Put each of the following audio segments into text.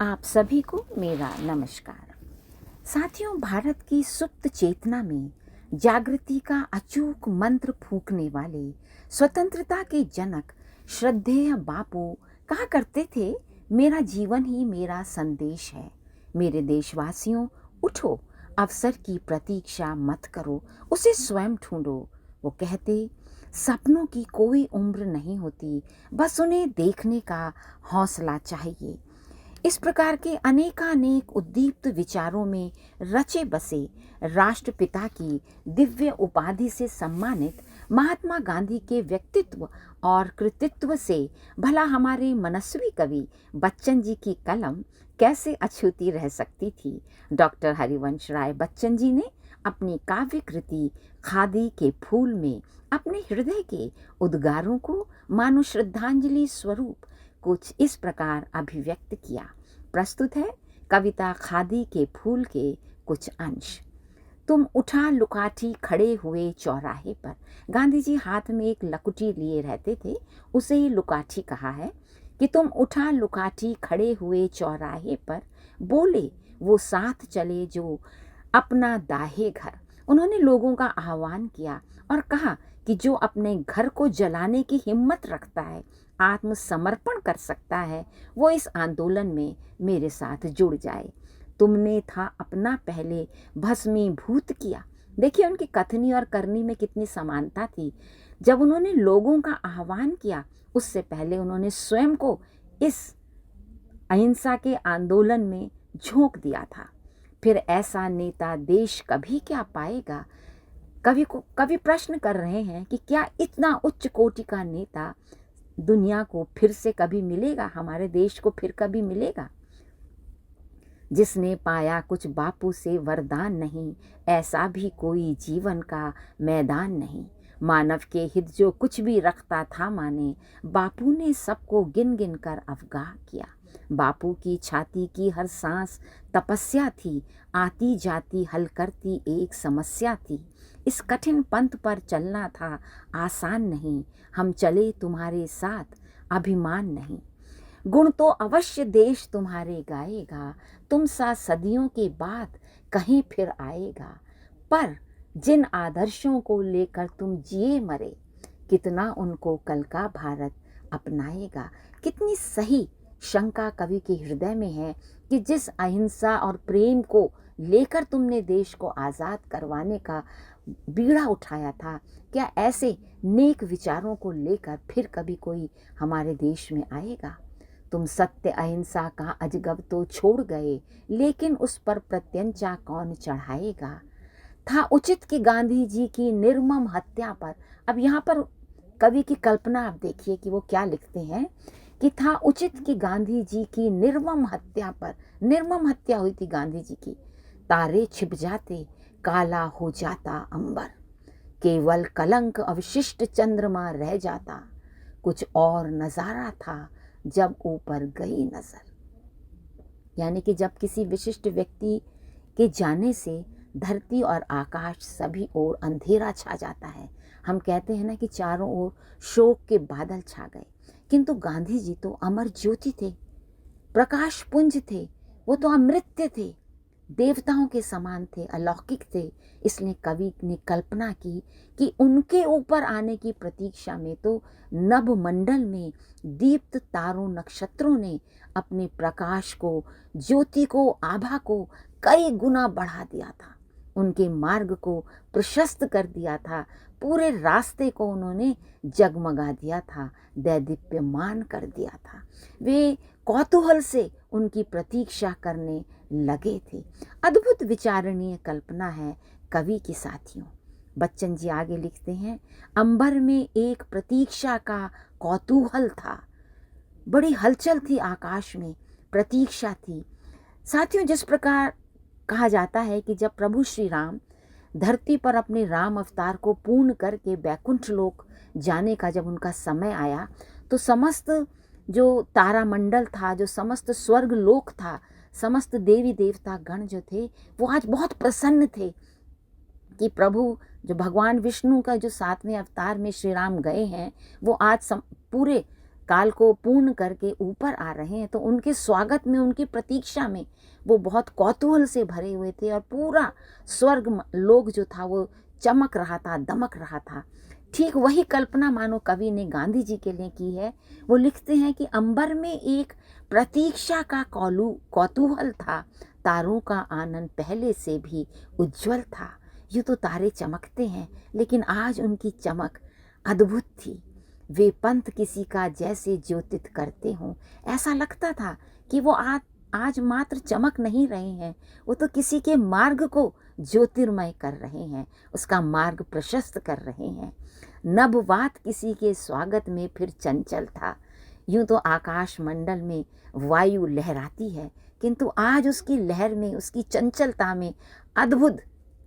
आप सभी को मेरा नमस्कार। साथियों, भारत की सुप्त चेतना में जागृति का अचूक मंत्र फूंकने वाले स्वतंत्रता के जनक श्रद्धेय बापू कहा करते थे, मेरा जीवन ही मेरा संदेश है। मेरे देशवासियों, उठो, अवसर की प्रतीक्षा मत करो, उसे स्वयं ढूंढो। वो कहते, सपनों की कोई उम्र नहीं होती, बस उन्हें देखने का हौसला चाहिए। इस प्रकार के अनेकानेक उद्दीप्त विचारों में रचे बसे राष्ट्रपिता की दिव्य उपाधि से सम्मानित महात्मा गांधी के व्यक्तित्व और कृतित्व से भला हमारे मनस्वी कवि बच्चन जी की कलम कैसे अछूती रह सकती थी। डॉक्टर हरिवंश राय बच्चन जी ने अपनी काव्य कृति खादी के फूल में अपने हृदय के उद्गारों को मानो श्रद्धांजलि स्वरूप कुछ इस प्रकार अभिव्यक्त किया। प्रस्तुत है कविता खादी के फूल के कुछ अंश। तुम उठा लुकाठी खड़े हुए चौराहे पर। गांधी जी हाथ में एक लकुटी लिए रहते थे, उसे ही लुकाठी कहा है कि तुम उठा लुकाठी खड़े हुए चौराहे पर, बोले वो साथ चले जो अपना दाहे घर। उन्होंने लोगों का आह्वान किया और कहा कि जो अपने घर को जलाने की हिम्मत रखता है, आत्मसमर्पण कर सकता है, वो इस आंदोलन में मेरे साथ जुड़ जाए। तुमने था अपना पहले भस्मीभूत किया। देखिए उनकी कथनी और करनी में कितनी समानता थी। जब उन्होंने लोगों का आह्वान किया, उससे पहले उन्होंने स्वयं को इस अहिंसा के आंदोलन में झोंक दिया था। फिर ऐसा नेता देश कभी क्या पाएगा। कवि प्रश्न कर रहे हैं कि क्या इतना उच्च कोटि का नेता दुनिया को फिर से कभी मिलेगा, हमारे देश को फिर कभी मिलेगा। जिसने पाया कुछ बापू से वरदान नहीं, ऐसा भी कोई जीवन का मैदान नहीं। मानव के हित जो कुछ भी रखता था माने, बापू ने सबको गिन गिन कर अवगाह किया। बापू की छाती की हर सांस तपस्या थी, आती जाती हल करती एक समस्या थी। इस कठिन पंथ पर चलना था आसान नहीं, हम चले तुम्हारे साथ अभिमान नहीं। गुण तो अवश्य देश तुम्हारे गाएगा, तुम सा सदियों के बाद कहीं फिर आएगा। पर जिन आदर्शों को लेकर तुम जिए मरे, कितना उनको कल का भारत अपनाएगा। कितनी सही शंका कवि के हृदय में है कि जिस अहिंसा और प्रेम को लेकर तुमने देश को आज़ाद करवाने का बीड़ा उठाया था, क्या ऐसे नेक विचारों को लेकर फिर कभी कोई हमारे देश में आएगा। तुम सत्य अहिंसा का अजगब तो छोड़ गए, लेकिन उस पर प्रत्यंचा कौन चढ़ाएगा। था उचित कि गांधी जी की निर्मम हत्या पर, अब यहाँ पर कवि की कल्पना आप देखिए कि वो क्या लिखते हैं कि था उचित कि गांधी जी की निर्मम हत्या पर, निर्मम हत्या हुई थी गांधी जी की, तारे छिप जाते, काला हो जाता अंबर, केवल कलंक अवशिष्ट चंद्रमा रह जाता, कुछ और नजारा था जब ऊपर गई नजर। यानी कि जब किसी विशिष्ट व्यक्ति के जाने से धरती और आकाश सभी ओर अंधेरा छा जाता है। हम कहते हैं ना कि चारों ओर शोक के बादल छा गए, किंतु गांधी जी तो अमर ज्योति थे, प्रकाश पुंज थे, वो तो अमृत्य थे, देवताओं के समान थे, अलौकिक थे। इसलिए कवि ने कल्पना की कि उनके ऊपर आने की प्रतीक्षा में तो नभ मंडल में दीप्त तारों नक्षत्रों ने अपने प्रकाश को, ज्योति को, आभा को कई गुना बढ़ा दिया था, उनके मार्ग को प्रशस्त कर दिया था, पूरे रास्ते को उन्होंने जगमगा दिया था, दैदीप्यमान कर दिया था। वे कौतूहल से उनकी प्रतीक्षा करने लगे थे। अद्भुत विचारणीय कल्पना है कवि की साथियों। बच्चन जी आगे लिखते हैं, अंबर में एक प्रतीक्षा का कौतूहल था, बड़ी हलचल थी आकाश में, प्रतीक्षा थी। साथियों, जिस प्रकार कहा जाता है कि जब प्रभु श्री राम धरती पर अपने राम अवतार को पूर्ण करके बैकुंठ लोक जाने का जब उनका समय आया, तो समस्त जो तारामंडल था, जो समस्त स्वर्ग लोक था, समस्त देवी देवता गण जो थे, वो आज बहुत प्रसन्न थे कि प्रभु जो भगवान विष्णु का जो 7वें अवतार में श्री राम गए हैं, वो आज पूरे काल को पूर्ण करके ऊपर आ रहे हैं, तो उनके स्वागत में, उनकी प्रतीक्षा में वो बहुत कौतूहल से भरे हुए थे और पूरा स्वर्ग लोक जो था वो चमक रहा था, दमक रहा था। ठीक वही कल्पना मानो कवि ने गांधी जी के लिए की है। वो लिखते हैं कि अंबर में एक प्रतीक्षा का कौतूहल था, तारों का आनंद पहले से भी उज्जवल था। यूँ तो तारे चमकते हैं, लेकिन आज उनकी चमक अद्भुत थी। वे पंथ किसी का जैसे ज्योतित करते हों। ऐसा लगता था कि वो आज मात्र चमक नहीं रहे हैं, वो तो किसी के मार्ग को ज्योतिर्मय कर रहे हैं, उसका मार्ग प्रशस्त कर रहे हैं। नभवात किसी के स्वागत में फिर चंचल था। यूं तो आकाश मंडल में वायु लहराती है, किंतु आज उसकी लहर में, उसकी चंचलता में अद्भुत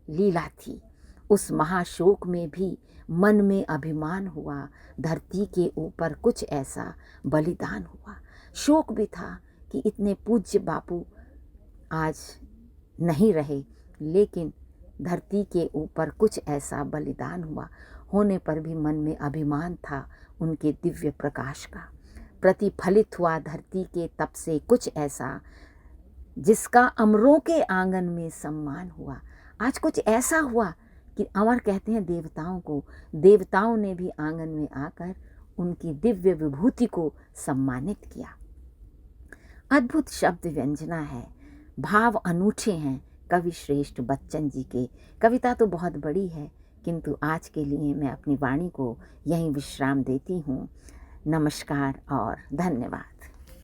लीला थी। उस महाशोक में भी मन में अभिमान हुआ, धरती के ऊपर कुछ ऐसा बलिदान हुआ। शोक भी था कि इतने पूज्य बापू आज नहीं रहे, लेकिन धरती के ऊपर कुछ ऐसा बलिदान हुआ होने पर भी मन में अभिमान था उनके दिव्य प्रकाश का। प्रतिफलित हुआ धरती के तप से कुछ ऐसा जिसका अमरों के आंगन में सम्मान हुआ। आज कुछ ऐसा हुआ कि अमर कहते हैं देवताओं को, देवताओं ने भी आंगन में आकर उनकी दिव्य विभूति को सम्मानित किया। अद्भुत शब्द व्यंजना है, भाव अनूठे हैं कवि श्रेष्ठ बच्चन जी के। कविता तो बहुत बड़ी है, किंतु आज के लिए मैं अपनी वाणी को यहीं विश्राम देती हूँ। नमस्कार और धन्यवाद।